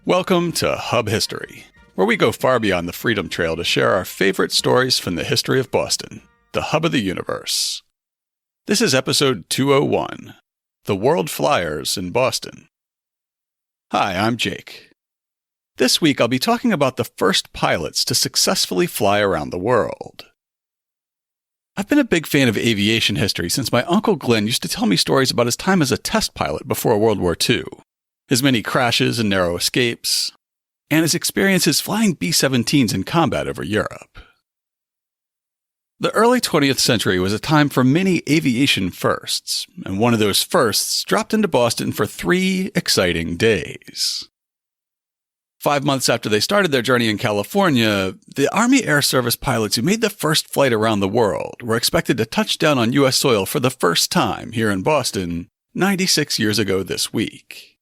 Welcome to Hub History, where we go far beyond the Freedom Trail to share our favorite stories from the history of Boston, the hub of the universe. This is episode 201, The World Fliers in Boston. Hi, I'm Jake. This week I'll be talking about the first pilots to successfully fly around the world. I've been a big fan of aviation history since my Uncle Glenn used to tell me stories about his time as a test pilot before World War II. His many crashes and narrow escapes, and his experiences flying B-17s in combat over Europe. The early 20th century was a time for many aviation firsts, and one of those firsts dropped into Boston for 3 exciting days. 5 months after they started their journey in California, the Army Air Service pilots who made the first flight around the world were expected to touch down on U.S. soil for the first time here in Boston 96 years ago this week.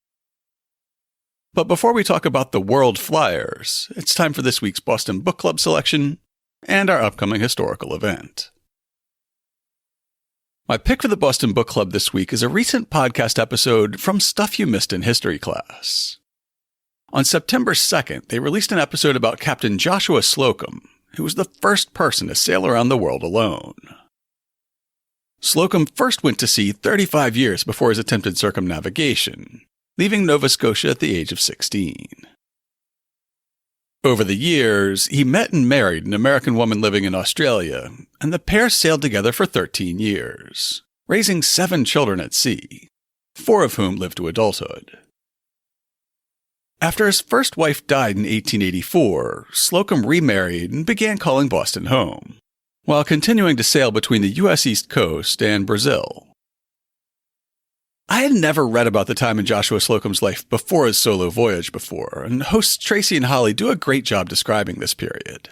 But before we talk about the World Fliers, it's time for this week's Boston Book Club selection and our upcoming historical event. My pick for the Boston Book Club this week is a recent podcast episode from Stuff You Missed in History Class. On September 2nd, they released an episode about Captain Joshua Slocum, who was the first person to sail around the world alone. Slocum first went to sea 35 years before his attempted circumnavigation, leaving Nova Scotia at the age of 16. Over the years, he met and married an American woman living in Australia, and the pair sailed together for 13 years, raising 7 children at sea, 4 of whom lived to adulthood. After his first wife died in 1884, Slocum remarried and began calling Boston home, while continuing to sail between the U.S. East Coast and Brazil. I had never read about the time in Joshua Slocum's life before his solo voyage before, and hosts Tracy and Holly do a great job describing this period.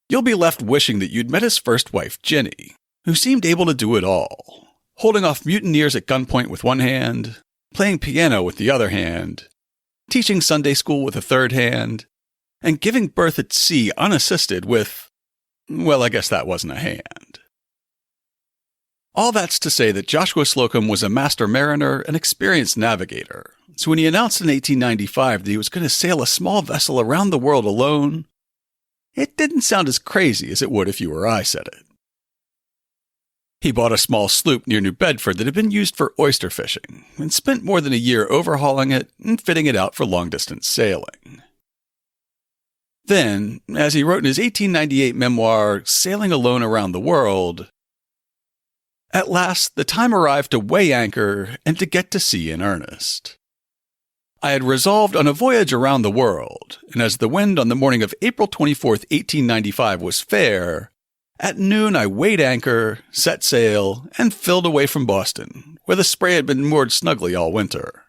You'll be left wishing that you'd met his first wife, Ginny, who seemed able to do it all, holding off mutineers at gunpoint with one hand, playing piano with the other hand, teaching Sunday school with a third hand, and giving birth at sea unassisted with, well, I guess that wasn't a hand. All that's to say that Joshua Slocum was a master mariner and experienced navigator, so when he announced in 1895 that he was going to sail a small vessel around the world alone, it didn't sound as crazy as it would if you or I said it. He bought a small sloop near New Bedford that had been used for oyster fishing, and spent more than a year overhauling it and fitting it out for long-distance sailing. Then, as he wrote in his 1898 memoir, Sailing Alone Around the World, at last, the time arrived to weigh anchor and to get to sea in earnest. I had resolved on a voyage around the world, and as the wind on the morning of April 24th, 1895 was fair, at noon I weighed anchor, set sail, and filled away from Boston, where the Spray had been moored snugly all winter.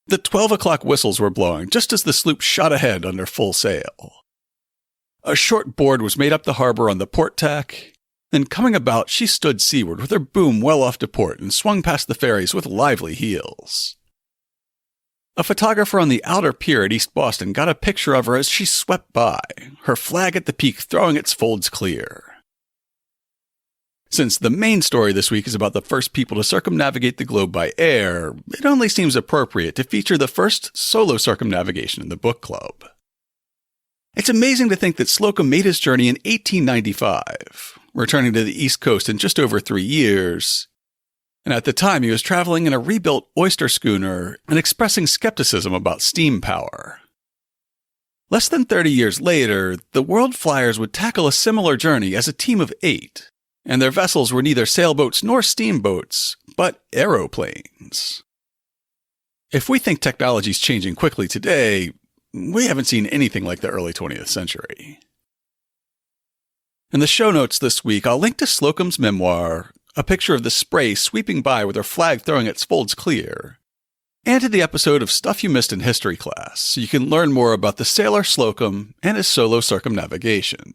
The 12 o'clock whistles were blowing just as the sloop shot ahead under full sail. A short board was made up the harbor on the port tack, then coming about, she stood seaward with her boom well off to port and swung past the ferries with lively heels. A photographer on the outer pier at East Boston got a picture of her as she swept by, her flag at the peak throwing its folds clear. Since the main story this week is about the first people to circumnavigate the globe by air, it only seems appropriate to feature the first solo circumnavigation in the book club. It's amazing to think that Slocum made his journey in 1895, returning to the East Coast in just over 3 years, and at the time he was traveling in a rebuilt oyster schooner and expressing skepticism about steam power. Less than 30 years later, the World Fliers would tackle a similar journey as a team of 8, and their vessels were neither sailboats nor steamboats, but aeroplanes. If we think technology's changing quickly today, we haven't seen anything like the early 20th century. In the show notes this week, I'll link to Slocum's memoir, a picture of the Spray sweeping by with her flag throwing its folds clear, and to the episode of Stuff You Missed in History Class, so you can learn more about the sailor Slocum and his solo circumnavigation.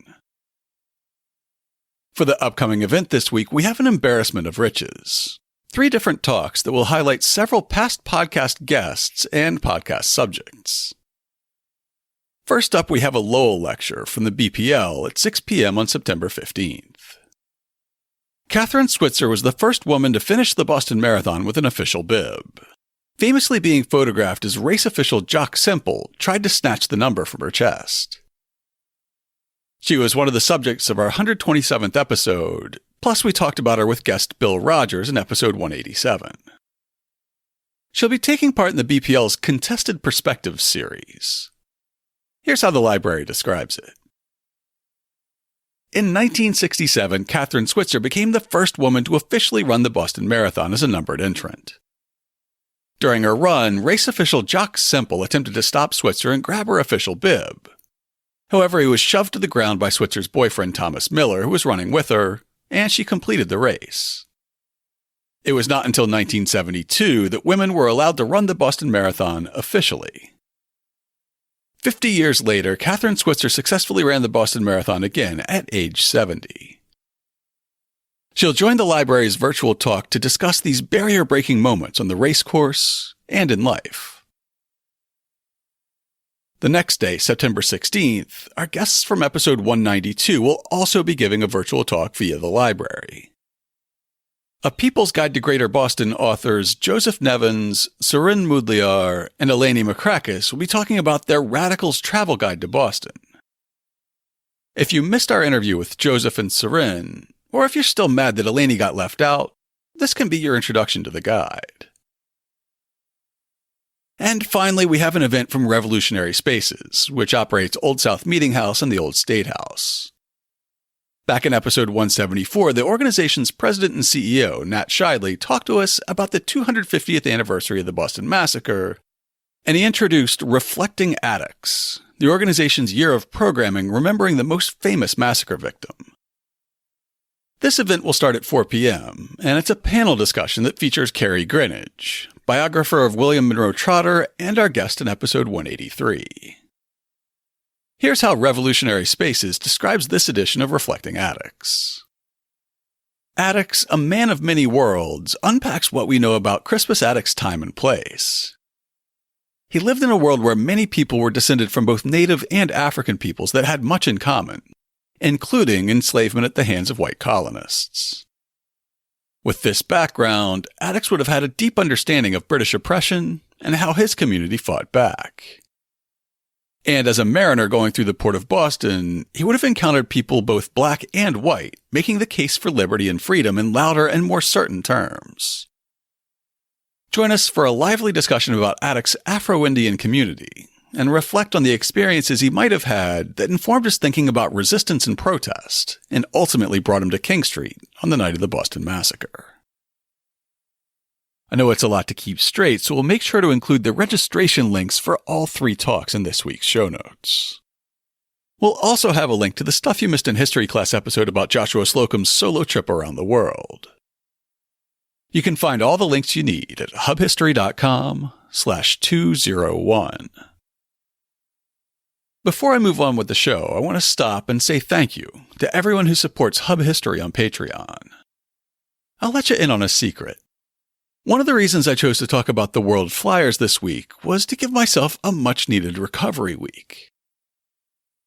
For the upcoming event this week, we have an embarrassment of riches. 3 different talks that will highlight several past podcast guests and podcast subjects. First up, we have a Lowell lecture from the BPL at 6 p.m. on September 15th. Catherine Switzer was the first woman to finish the Boston Marathon with an official bib. famously being photographed as race official Jock Semple tried to snatch the number from her chest. She was one of the subjects of our 127th episode, plus we talked about her with guest Bill Rogers in episode 187. She'll be taking part in the BPL's Contested Perspectives series. Here's how the library describes it. In 1967, Kathrine Switzer became the first woman to officially run the Boston Marathon as a numbered entrant. During her run, race official Jock Semple attempted to stop Switzer and grab her official bib. However, he was shoved to the ground by Switzer's boyfriend Thomas Miller, who was running with her, and she completed the race. It was not until 1972 that women were allowed to run the Boston Marathon officially. 50 years later, Kathrine Switzer successfully ran the Boston Marathon again at age 70. She'll join the library's virtual talk to discuss these barrier-breaking moments on the race course and in life. The next day, September 16th, our guests from episode 192 will also be giving a virtual talk via the library. A People's Guide to Greater Boston authors Joseph Nevins, Surin Mudliar, and Eleni Makrakis will be talking about their Radical's Travel Guide to Boston. If you missed our interview with Joseph and Surin, or if you're still mad that Eleni got left out, this can be your introduction to the guide. And finally, we have an event from Revolutionary Spaces, which operates Old South Meeting House and the Old State House. Back in episode 174, the organization's president and CEO, Nat Shidley, talked to us about the 250th anniversary of the Boston Massacre, and he introduced Reflecting Addicts, the organization's year of programming remembering the most famous massacre victim. This event will start at 4 p.m., and it's a panel discussion that features Carrie Greenidge, biographer of William Monroe Trotter and our guest in episode 183. Here's how Revolutionary Spaces describes this edition of Reflecting Addicts. Addicts, a man of many worlds, unpacks what we know about Crispus Attucks' time and place. He lived in a world where many people were descended from both native and African peoples that had much in common, including enslavement at the hands of white colonists. With this background, Attucks would have had a deep understanding of British oppression and how his community fought back. And as a mariner going through the port of Boston, he would have encountered people both black and white, making the case for liberty and freedom in louder and more certain terms. Join us for a lively discussion about Attucks' Afro-Indian community, and reflect on the experiences he might have had that informed his thinking about resistance and protest, and ultimately brought him to King Street on the night of the Boston Massacre. I know it's a lot to keep straight, so we'll make sure to include the registration links for all 3 talks in this week's show notes. We'll also have a link to the Stuff You Missed in History class episode about Joshua Slocum's solo trip around the world. You can find all the links you need at hubhistory.com/201. Before I move on with the show, I want to stop and say thank you to everyone who supports Hub History on Patreon. I'll let you in on a secret. One of the reasons I chose to talk about the World Fliers this week was to give myself a much-needed recovery week.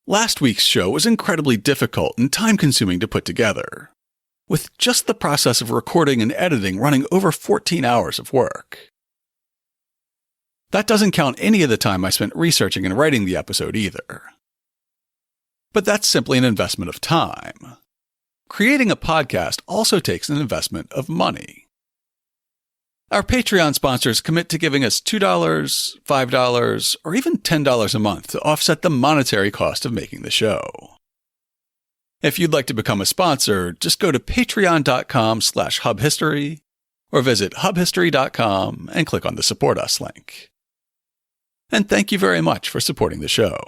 Last week's show was incredibly difficult and time-consuming to put together, with just the process of recording and editing running over 14 hours of work. That doesn't count any of the time I spent researching and writing the episode either. But that's simply an investment of time. Creating a podcast also takes an investment of money. Our Patreon sponsors commit to giving us $2, $5, or even $10 a month to offset the monetary cost of making the show. If you'd like to become a sponsor, just go to patreon.com/hubhistory or visit hubhistory.com and click on the Support Us link. And thank you very much for supporting the show.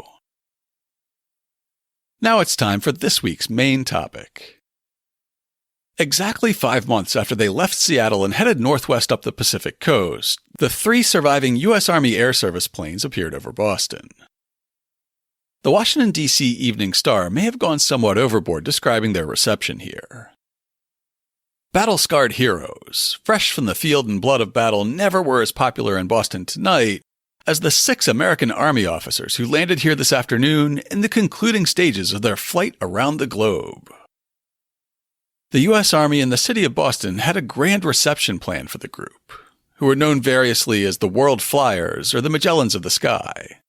Now it's time for this week's main topic. Exactly 5 months after they left Seattle and headed northwest up the Pacific coast, the 3 surviving U.S. Army Air Service planes appeared over Boston. The Washington, D.C. Evening Star may have gone somewhat overboard describing their reception here. Battle-scarred heroes, fresh from the field and blood of battle, never were as popular in Boston tonight as the 6 American Army officers who landed here this afternoon in the concluding stages of their flight around the globe. The U.S. Army and the city of Boston had a grand reception planned for the group, who were known variously as the World Fliers or the Magellans of the Sky,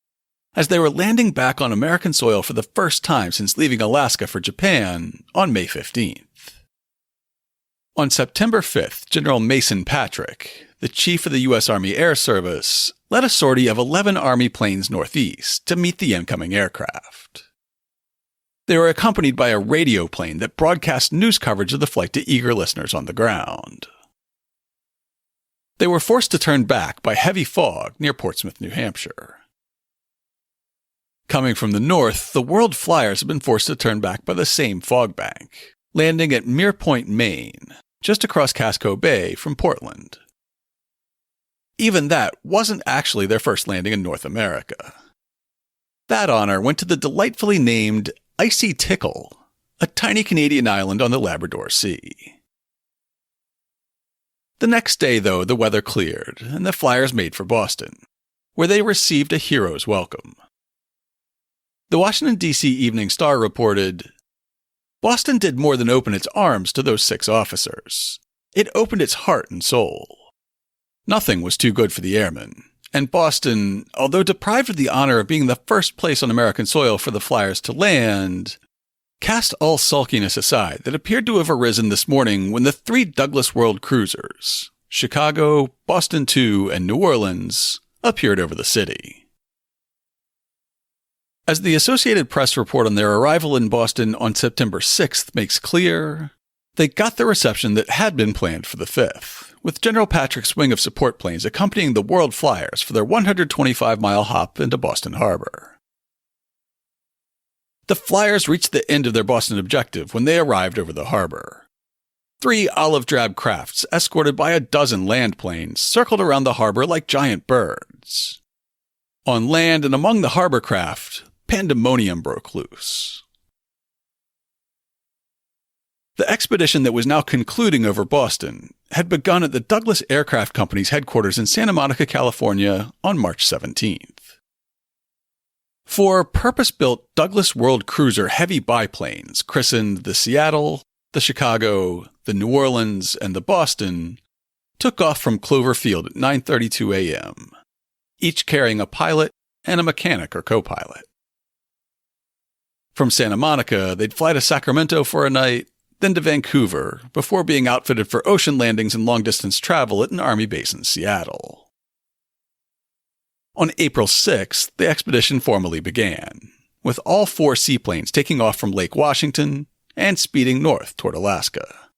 as they were landing back on American soil for the first time since leaving Alaska for Japan on May 15th. On September 5th, General Mason Patrick, the chief of the U.S. Army Air Service, led a sortie of 11 Army planes northeast to meet the incoming aircraft. They were accompanied by a radio plane that broadcast news coverage of the flight to eager listeners on the ground. They were forced to turn back by heavy fog near Portsmouth, New Hampshire. Coming from the north, the World Fliers had been forced to turn back by the same fog bank, landing at Mere Point, Maine, just across Casco Bay from Portland. Even that wasn't actually their first landing in North America. That honor went to the delightfully named Icy Tickle, a tiny Canadian island on the Labrador Sea. The next day, though, the weather cleared, and the Fliers made for Boston, where they received a hero's welcome. The Washington, D.C. Evening Star reported, "Boston did more than open its arms to those 6 officers. It opened its heart and soul. Nothing was too good for the airmen, and Boston, although deprived of the honor of being the first place on American soil for the Fliers to land, cast all sulkiness aside that appeared to have arisen this morning when the 3 Douglas World cruisers, Chicago, Boston II, and New Orleans, appeared over the city." As the Associated Press report on their arrival in Boston on September 6th makes clear, they got the reception that had been planned for the 5th, with General Patrick's wing of support planes accompanying the World Fliers for their 125-mile hop into Boston Harbor. The Fliers reached the end of their Boston objective when they arrived over the harbor. 3 olive-drab crafts, escorted by a dozen land planes, circled around the harbor like giant birds. On land and among the harbor craft, pandemonium broke loose. The expedition that was now concluding over Boston had begun at the Douglas Aircraft Company's headquarters in Santa Monica, California, on March 17th. 4 purpose-built Douglas World Cruiser heavy biplanes, christened the Seattle, the Chicago, the New Orleans, and the Boston, took off from Clover Field at 9:32 a.m., each carrying a pilot and a mechanic or co-pilot. From Santa Monica, they'd fly to Sacramento for a night, then to Vancouver, before being outfitted for ocean landings and long-distance travel at an Army base in Seattle. On April 6th, the expedition formally began, with all 4 seaplanes taking off from Lake Washington and speeding north toward Alaska.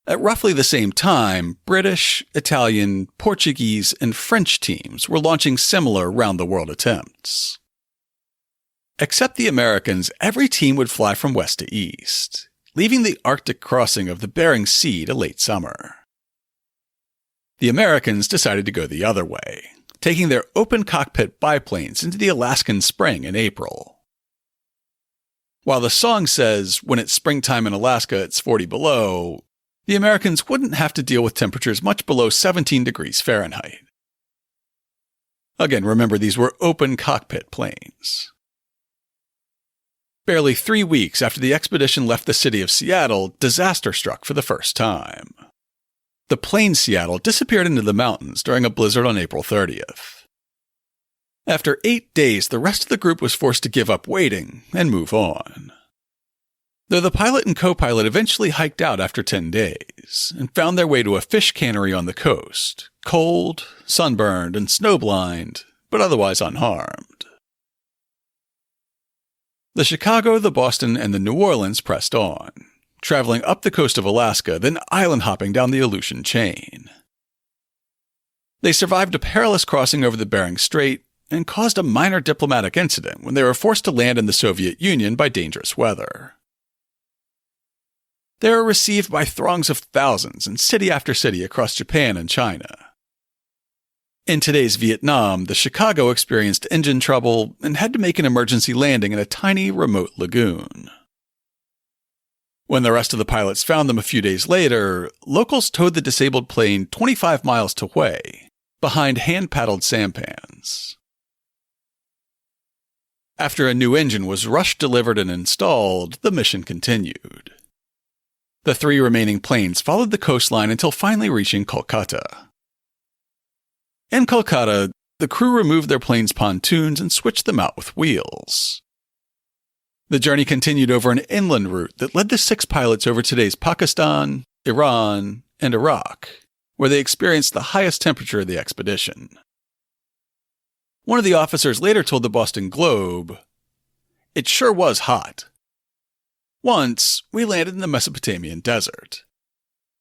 At roughly the same time, British, Italian, Portuguese, and French teams were launching similar round-the-world attempts. Except the Americans, every team would fly from west to east, leaving the Arctic crossing of the Bering Sea to late summer. The Americans decided to go the other way, taking their open-cockpit biplanes into the Alaskan spring in April. While the song says, "When it's springtime in Alaska, it's 40 below," the Americans wouldn't have to deal with temperatures much below 17 degrees Fahrenheit. Again, remember, these were open-cockpit planes. Barely 3 weeks after the expedition left the city of Seattle, disaster struck for the first time. The plane Seattle disappeared into the mountains during a blizzard on April 30th. After 8 days, the rest of the group was forced to give up waiting and move on. Though the pilot and co-pilot eventually hiked out after 10 days and found their way to a fish cannery on the coast, cold, sunburned, and snowblind, but otherwise unharmed. The Chicago, the Boston, and the New Orleans pressed on, traveling up the coast of Alaska, then island-hopping down the Aleutian chain. They survived a perilous crossing over the Bering Strait and caused a minor diplomatic incident when they were forced to land in the Soviet Union by dangerous weather. They were received by throngs of thousands in city after city across Japan and China. In today's Vietnam, the Chicago experienced engine trouble and had to make an emergency landing in a tiny, remote lagoon. When the rest of the pilots found them a few days later, locals towed the disabled plane 25 miles to Hue, behind hand-paddled sampans. After a new engine was rushed, delivered, and installed, the mission continued. The 3 remaining planes followed the coastline until finally reaching Kolkata. In Kolkata, the crew removed their planes' pontoons and switched them out with wheels. The journey continued over an inland route that led the 6 pilots over today's Pakistan, Iran, and Iraq, where they experienced the highest temperature of the expedition. One of the officers later told the Boston Globe, "It sure was hot. Once, we landed in the Mesopotamian desert.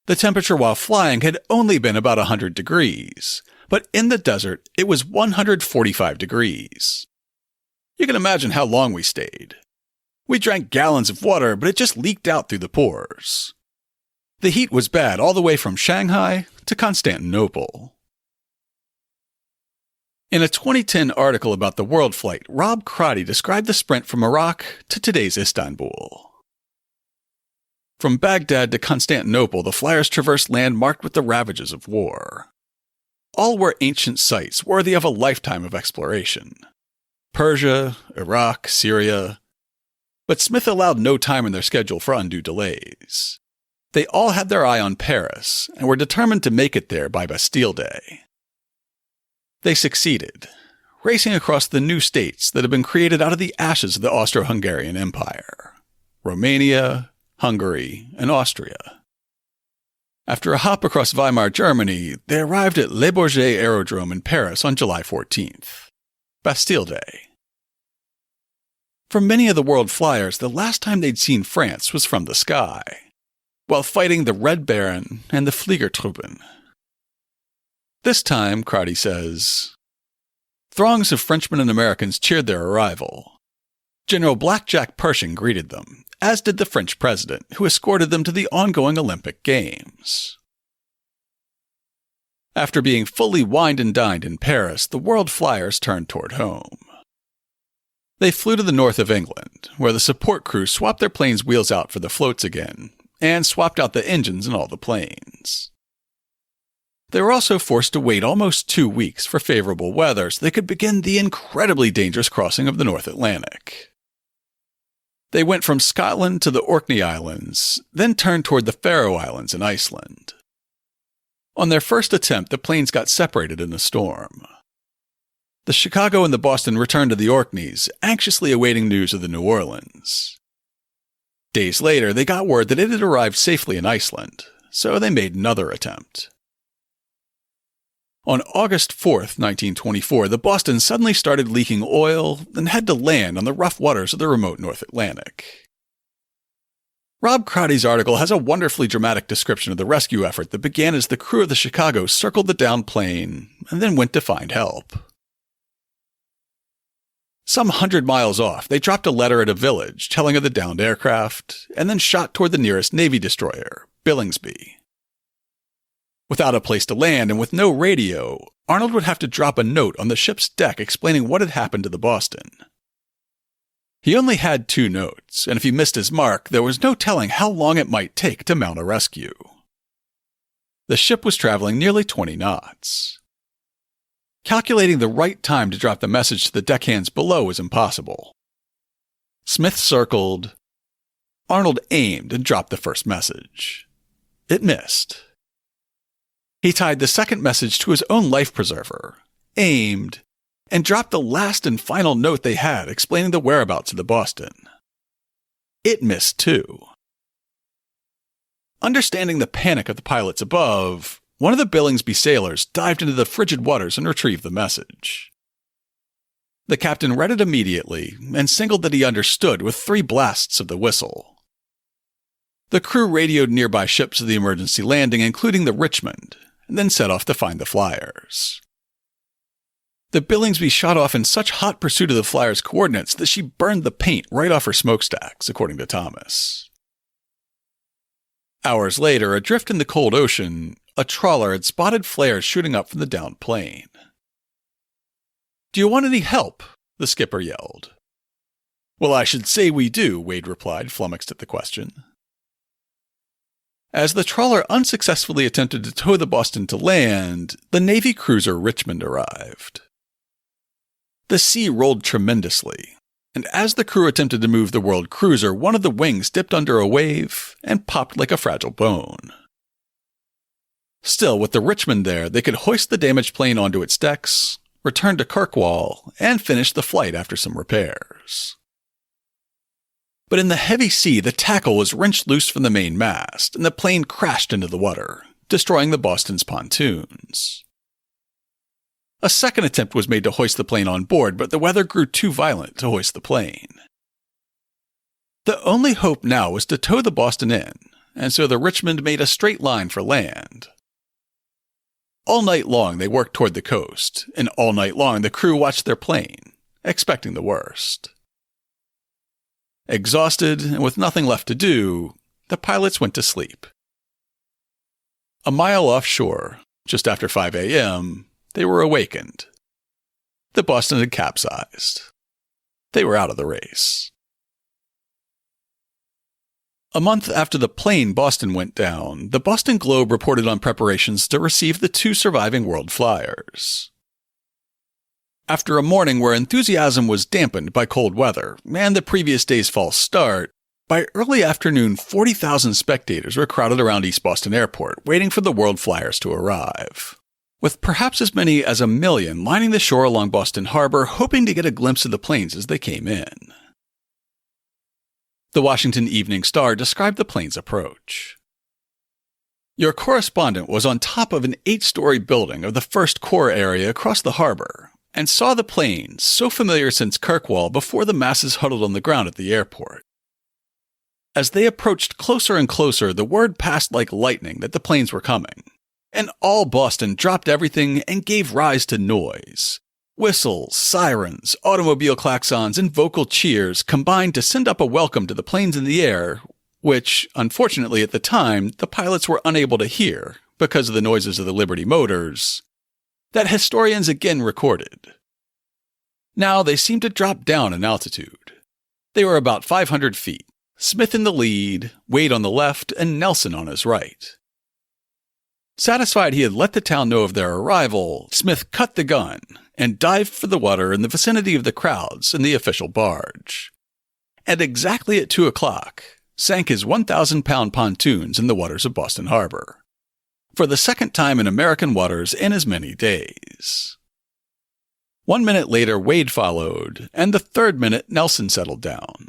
The temperature while flying had only been about 100 degrees, but in the desert, it was 145 degrees. You can imagine how long we stayed. We drank gallons of water, but it just leaked out through the pores. The heat was bad all the way from Shanghai to Constantinople." In a 2010 article about the World flight, Rob Crotty described the sprint from Iraq to today's Istanbul. From Baghdad to Constantinople, the flyers traversed land marked with the ravages of war. All were ancient sites worthy of a lifetime of exploration. Persia, Iraq, Syria. But Smith allowed no time in their schedule for undue delays. They all had their eye on Paris and were determined to make it there by Bastille Day. They succeeded, racing across the new states that had been created out of the ashes of the Austro-Hungarian Empire: Romania, Hungary, and Austria. After a hop across Weimar, Germany, they arrived at Le Bourget Aerodrome in Paris on July 14th, Bastille Day. For many of the World Fliers, the last time they'd seen France was from the sky, while fighting the Red Baron and the Fliegertruppen. This time, Crotty says, throngs of Frenchmen and Americans cheered their arrival. General Blackjack Pershing greeted them, as did the French president, who escorted them to the ongoing Olympic Games. After being fully wined and dined in Paris, the World Fliers turned toward home. They flew to the north of England, where the support crew swapped their planes' wheels out for the floats again, and swapped out the engines in all the planes. They were also forced to wait almost 2 weeks for favorable weather so they could begin the incredibly dangerous crossing of the North Atlantic. They went from Scotland to the Orkney Islands, then turned toward the Faroe Islands and Iceland. On their first attempt, the planes got separated in a storm. The Chicago and the Boston returned to the Orkneys, anxiously awaiting news of the New Orleans. Days later, they got word that it had arrived safely in Iceland, so they made another attempt. On August 4th, 1924, the Boston suddenly started leaking oil and had to land on the rough waters of the remote North Atlantic. Rob Crotty's article has a wonderfully dramatic description of the rescue effort that began as the crew of the Chicago circled the downed plane and then went to find help. Some 100 miles off, they dropped a letter at a village telling of the downed aircraft, and then shot toward the nearest Navy destroyer, Billingsby. Without a place to land and with no radio, Arnold would have to drop a note on the ship's deck explaining what had happened to the Boston. He only had 2 notes, and if he missed his mark, there was no telling how long it might take to mount a rescue. The ship was traveling nearly 20 knots. Calculating the right time to drop the message to the deckhands below was impossible. Smith circled. Arnold aimed and dropped the first message. It missed. He tied the second message to his own life preserver, aimed, and dropped the last and final note they had explaining the whereabouts of the Boston. It missed too. Understanding the panic of the pilots above, one of the Billingsby sailors dived into the frigid waters and retrieved the message. The captain read it immediately and signaled that he understood with 3 blasts of the whistle. The crew radioed nearby ships of the emergency landing, including the Richmond, and then set off to find the flyers. The Billingsby shot off in such hot pursuit of the flyers' coordinates that she burned the paint right off her smokestacks, according to Thomas. Hours later, adrift in the cold ocean, a trawler had spotted flares shooting up from the downed plane. "Do you want any help?" the skipper yelled. "Well, I should say we do," Wade replied, flummoxed at the question. As the trawler unsuccessfully attempted to tow the Boston to land, the Navy cruiser Richmond arrived. The sea rolled tremendously, and as the crew attempted to move the world cruiser, one of the wings dipped under a wave and popped like a fragile bone. Still, with the Richmond there, they could hoist the damaged plane onto its decks, return to Kirkwall, and finish the flight after some repairs. But in the heavy sea, the tackle was wrenched loose from the main mast, and the plane crashed into the water, destroying the Boston's pontoons. A second attempt was made to hoist the plane on board, but the weather grew too violent to hoist the plane. The only hope now was to tow the Boston in, and so the Richmond made a straight line for land. All night long they worked toward the coast, and all night long the crew watched their plane, expecting the worst. Exhausted and with nothing left to do, the pilots went to sleep. A mile offshore, just after 5 a.m., they were awakened. The Boston had capsized. They were out of the race. A month after the plane Boston went down, the Boston Globe reported on preparations to receive the 2 surviving World Fliers. After a morning where enthusiasm was dampened by cold weather and the previous day's false start, by early afternoon 40,000 spectators were crowded around East Boston Airport waiting for the World Fliers to arrive, with perhaps as many as 1 million lining the shore along Boston Harbor hoping to get a glimpse of the planes as they came in. The Washington Evening Star described the plane's approach. Your correspondent was on top of an 8-story building of the first core area across the harbor and saw the planes, so familiar since Kirkwall, before the masses huddled on the ground at the airport. As they approached closer and closer, the word passed like lightning that the planes were coming, and all Boston dropped everything and gave rise to noise. Whistles, sirens, automobile klaxons, and vocal cheers combined to send up a welcome to the planes in the air, which, unfortunately at the time, the pilots were unable to hear because of the noises of the Liberty motors, that historians again recorded. Now they seemed to drop down in altitude. They were about 500 feet, Smith in the lead, Wade on the left, and Nelson on his right. Satisfied he had let the town know of their arrival, Smith cut the gun and dived for the water in the vicinity of the crowds and the official barge. And exactly at 2 o'clock, sank his 1,000-pound pontoons in the waters of Boston Harbor, for the second time in American waters in as many days. 1 minute later, Wade followed, and the 3rd minute, Nelson settled down.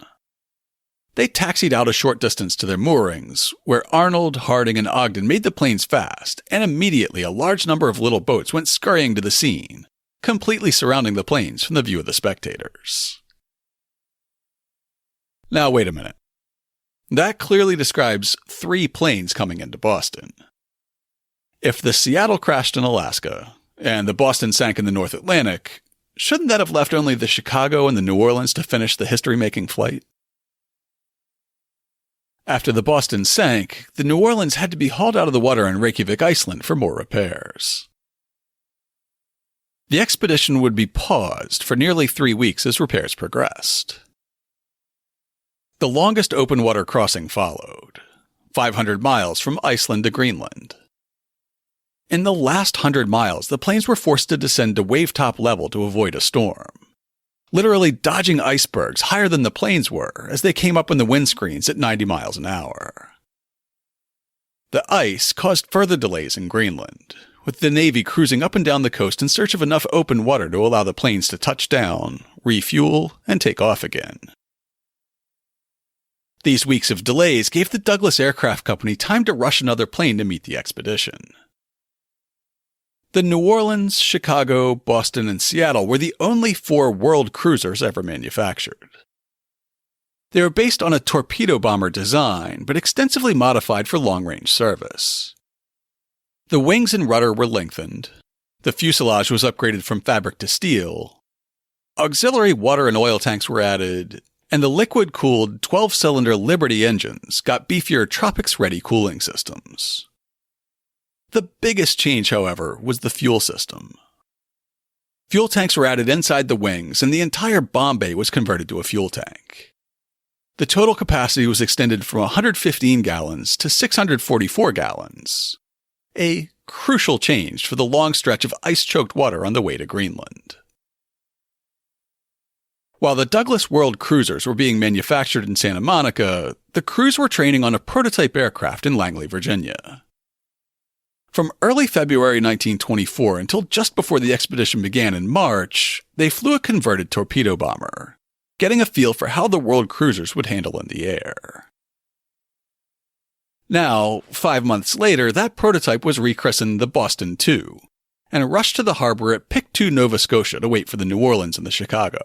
They taxied out a short distance to their moorings, where Arnold, Harding, and Ogden made the planes fast, and immediately a large number of little boats went scurrying to the scene, completely surrounding the planes from the view of the spectators. Now wait a minute. That clearly describes 3 planes coming into Boston. If the Seattle crashed in Alaska, and the Boston sank in the North Atlantic, shouldn't that have left only the Chicago and the New Orleans to finish the history-making flight? After the Boston sank, the New Orleans had to be hauled out of the water in Reykjavik, Iceland for more repairs. The expedition would be paused for nearly 3 weeks as repairs progressed. The longest open water crossing followed, 500 miles from Iceland to Greenland. In the last 100 miles, the planes were forced to descend to wave-top level to avoid a storm, literally dodging icebergs higher than the planes were as they came up on the windscreens at 90 miles an hour. The ice caused further delays in Greenland, with the Navy cruising up and down the coast in search of enough open water to allow the planes to touch down, refuel, and take off again. These weeks of delays gave the Douglas Aircraft Company time to rush another plane to meet the expedition. The New Orleans, Chicago, Boston, and Seattle were the only 4 world cruisers ever manufactured. They were based on a torpedo bomber design, but extensively modified for long-range service. The wings and rudder were lengthened, the fuselage was upgraded from fabric to steel, auxiliary water and oil tanks were added, and the liquid-cooled 12-cylinder Liberty engines got beefier tropics-ready cooling systems. The biggest change, however, was the fuel system. Fuel tanks were added inside the wings, and the entire bomb bay was converted to a fuel tank. The total capacity was extended from 115 gallons to 644 gallons, a crucial change for the long stretch of ice-choked water on the way to Greenland. While the Douglas World cruisers were being manufactured in Santa Monica, the crews were training on a prototype aircraft in Langley, Virginia. From early February 1924 until just before the expedition began in March, they flew a converted torpedo bomber, getting a feel for how the world cruisers would handle in the air. Now, 5 months later, that prototype was rechristened the Boston II, and rushed to the harbor at Pictou, Nova Scotia to wait for the New Orleans and the Chicago.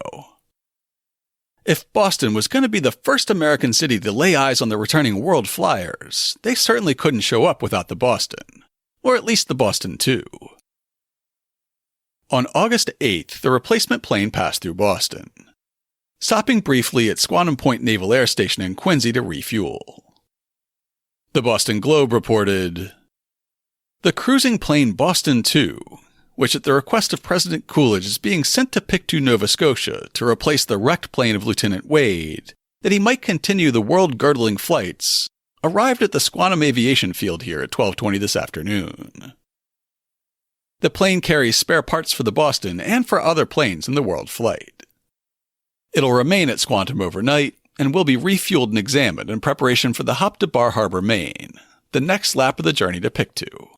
If Boston was going to be the first American city to lay eyes on the returning World Fliers, they certainly couldn't show up without the Boston, or at least the Boston II. On August 8th, the replacement plane passed through Boston, stopping briefly at Squantum Point Naval Air Station in Quincy to refuel. The Boston Globe reported, "The cruising plane Boston II, which at the request of President Coolidge is being sent to Pictou, Nova Scotia to replace the wrecked plane of Lieutenant Wade, that he might continue the world-girdling flights, arrived at the Squantum Aviation Field here at 12:20 this afternoon. The plane carries spare parts for the Boston and for other planes in the world flight. It'll remain at Squantum overnight and will be refueled and examined in preparation for the hop to Bar Harbor, Maine, the next lap of the journey to Pictou."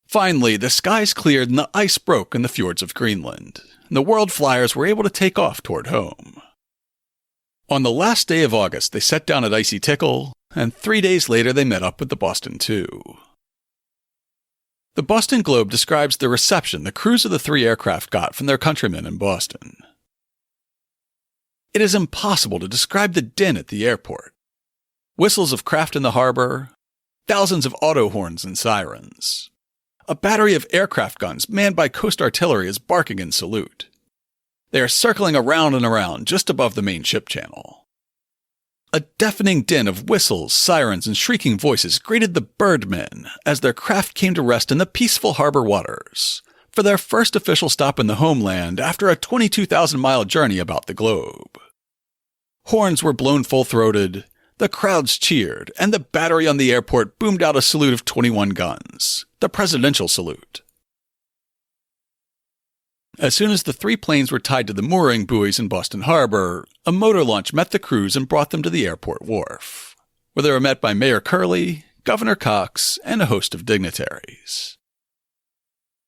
Finally, the skies cleared and the ice broke in the fjords of Greenland, and the World Fliers were able to take off toward home. On the last day of August, they set down at Icy Tickle, and 3 days later they met up with the Boston II. The Boston Globe describes the reception the crews of the 3 aircraft got from their countrymen in Boston. "It is impossible to describe the din at the airport. Whistles of craft in the harbor, thousands of auto horns and sirens. A battery of aircraft guns manned by coast artillery is barking in salute. They are circling around and around just above the main ship channel. A deafening din of whistles, sirens, and shrieking voices greeted the birdmen as their craft came to rest in the peaceful harbor waters for their first official stop in the homeland after a 22,000-mile journey about the globe. Horns were blown full-throated, the crowds cheered, and the battery on the airport boomed out a salute of 21 guns, the presidential salute. As soon as the 3 planes were tied to the mooring buoys in Boston Harbor, a motor launch met the crews and brought them to the airport wharf, where they were met by Mayor Curley, Governor Cox, and a host of dignitaries.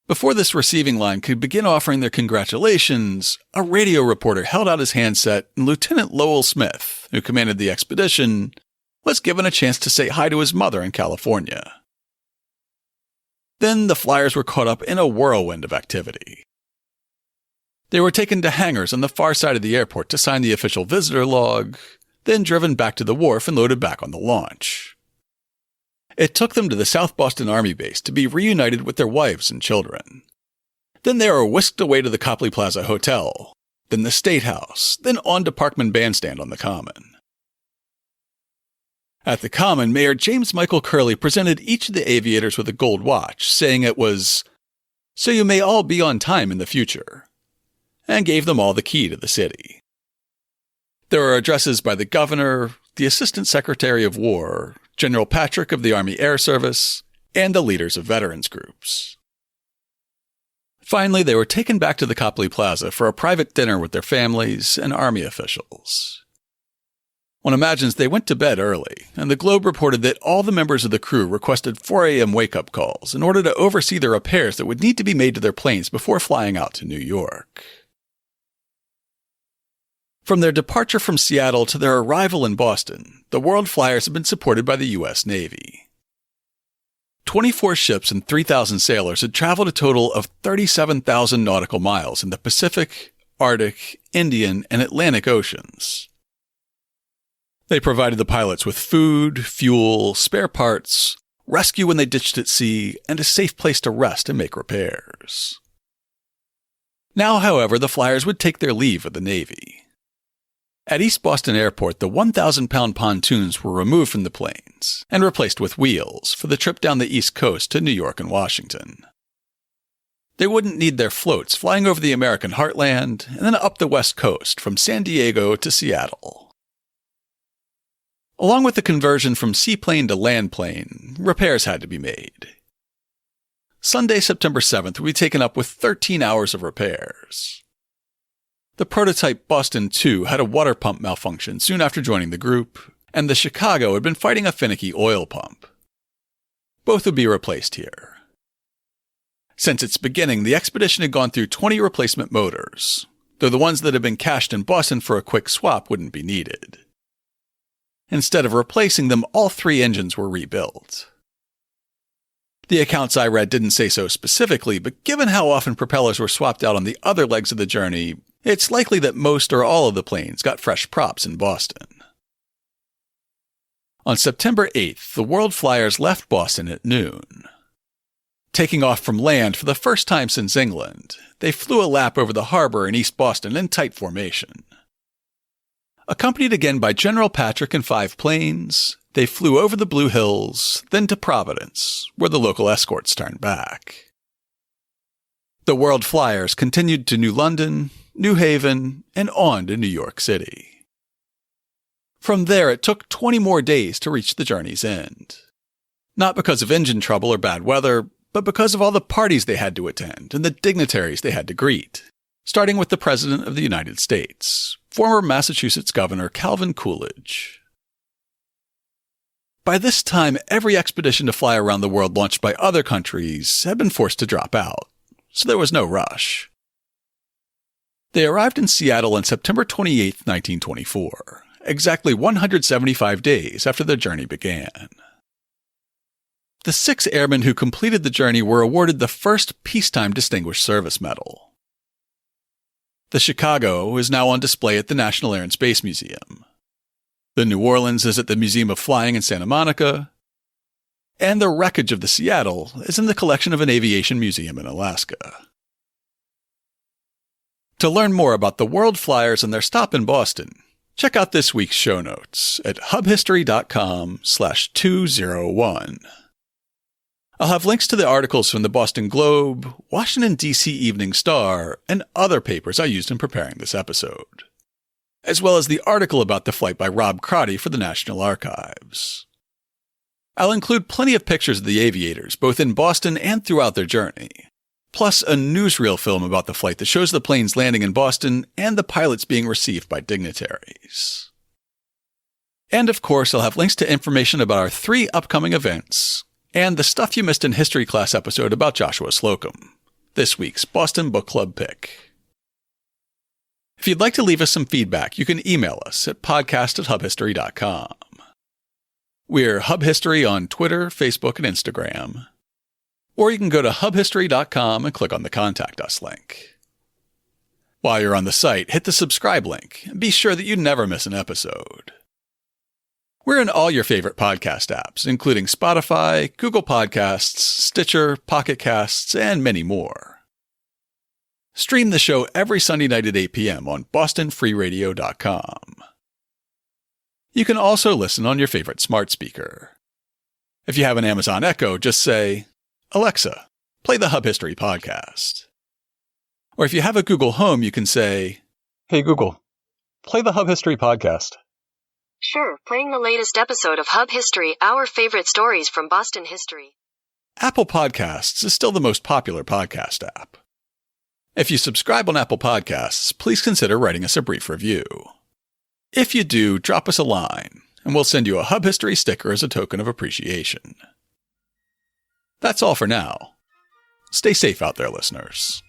Before this receiving line could begin offering their congratulations, a radio reporter held out his handset, and Lieutenant Lowell Smith, who commanded the expedition, was given a chance to say hi to his mother in California. Then the Fliers were caught up in a whirlwind of activity. They were taken to hangars on the far side of the airport to sign the official visitor log, then driven back to the wharf and loaded back on the launch. It took them to the South Boston Army Base to be reunited with their wives and children. Then they were whisked away to the Copley Plaza Hotel, then the State House, then on to Parkman Bandstand on the Common. At the Common, Mayor James Michael Curley presented each of the aviators with a gold watch, saying it was, "So you may all be on time in the future," and gave them all the key to the city. There were addresses by the governor, the Assistant Secretary of War, General Patrick of the Army Air Service, and the leaders of veterans groups. Finally, they were taken back to the Copley Plaza for a private dinner with their families and Army officials. One imagines they went to bed early, and the Globe reported that all the members of the crew requested 4 a.m. wake-up calls in order to oversee the repairs that would need to be made to their planes before flying out to New York. From their departure from Seattle to their arrival in Boston, the World Fliers have been supported by the U.S. Navy. 24 ships and 3,000 sailors had traveled a total of 37,000 nautical miles in the Pacific, Arctic, Indian, and Atlantic Oceans. They provided the pilots with food, fuel, spare parts, rescue when they ditched at sea, and a safe place to rest and make repairs. Now, however, the Fliers would take their leave of the Navy. At East Boston Airport, the 1,000-pound pontoons were removed from the planes and replaced with wheels for the trip down the East Coast to New York and Washington. They wouldn't need their floats flying over the American heartland and then up the West Coast from San Diego to Seattle. Along with the conversion from seaplane to land plane, repairs had to be made. Sunday, September 7th would be taken up with 13 hours of repairs. The prototype Boston II had a water pump malfunction soon after joining the group, and the Chicago had been fighting a finicky oil pump. Both would be replaced here. Since its beginning, the expedition had gone through 20 replacement motors, though the ones that had been cached in Boston for a quick swap wouldn't be needed. Instead of replacing them, all 3 engines were rebuilt. The accounts I read didn't say so specifically, but given how often propellers were swapped out on the other legs of the journey, it's likely that most or all of the planes got fresh props in Boston. On September 8th, the World Fliers left Boston at noon. Taking off from land for the first time since England, they flew a lap over the harbor in East Boston in tight formation. Accompanied again by General Patrick and 5 planes, they flew over the Blue Hills, then to Providence, where the local escorts turned back. The World Fliers continued to New London, New Haven, and on to New York City. From there, it took 20 more days to reach the journey's end. Not because of engine trouble or bad weather, but because of all the parties they had to attend and the dignitaries they had to greet, starting with the President of the United States, former Massachusetts Governor Calvin Coolidge. By this time, every expedition to fly around the world launched by other countries had been forced to drop out, so there was no rush. They arrived in Seattle on September 28, 1924, exactly 175 days after their journey began. The 6 airmen who completed the journey were awarded the first Peacetime Distinguished Service Medal. The Chicago is now on display at the National Air and Space Museum. The New Orleans is at the Museum of Flying in Santa Monica, and the wreckage of the Seattle is in the collection of an aviation museum in Alaska. To learn more about the World Fliers and their stop in Boston, check out this week's show notes at hubhistory.com/201. I'll have links to the articles from the Boston Globe, Washington, D.C. Evening Star, and other papers I used in preparing this episode, as well as the article about the flight by Rob Crotty for the National Archives. I'll include plenty of pictures of the aviators, both in Boston and throughout their journey, plus a newsreel film about the flight that shows the planes landing in Boston and the pilots being received by dignitaries. And of course, I'll have links to information about our 3 upcoming events, and the Stuff You Missed in History Class episode about Joshua Slocum, this week's Boston Book Club pick. If you'd like to leave us some feedback, you can email us at podcast@hubhistory.com. We're Hub History on Twitter, Facebook, and Instagram. Or you can go to hubhistory.com and click on the Contact Us link. While you're on the site, hit the subscribe link and be sure that you never miss an episode. We're in all your favorite podcast apps, including Spotify, Google Podcasts, Stitcher, Pocket Casts, and many more. Stream the show every Sunday night at 8 p.m. on bostonfreeradio.com. You can also listen on your favorite smart speaker. If you have an Amazon Echo, just say, "Alexa, play the Hub History podcast." Or if you have a Google Home, you can say, "Hey Google, play the Hub History podcast." Sure, playing the latest episode of Hub History, our favorite stories from Boston history. Apple Podcasts is still the most popular podcast app. If you subscribe on Apple Podcasts, please consider writing us a brief review. If you do, drop us a line, and we'll send you a Hub History sticker as a token of appreciation. That's all for now. Stay safe out there, listeners.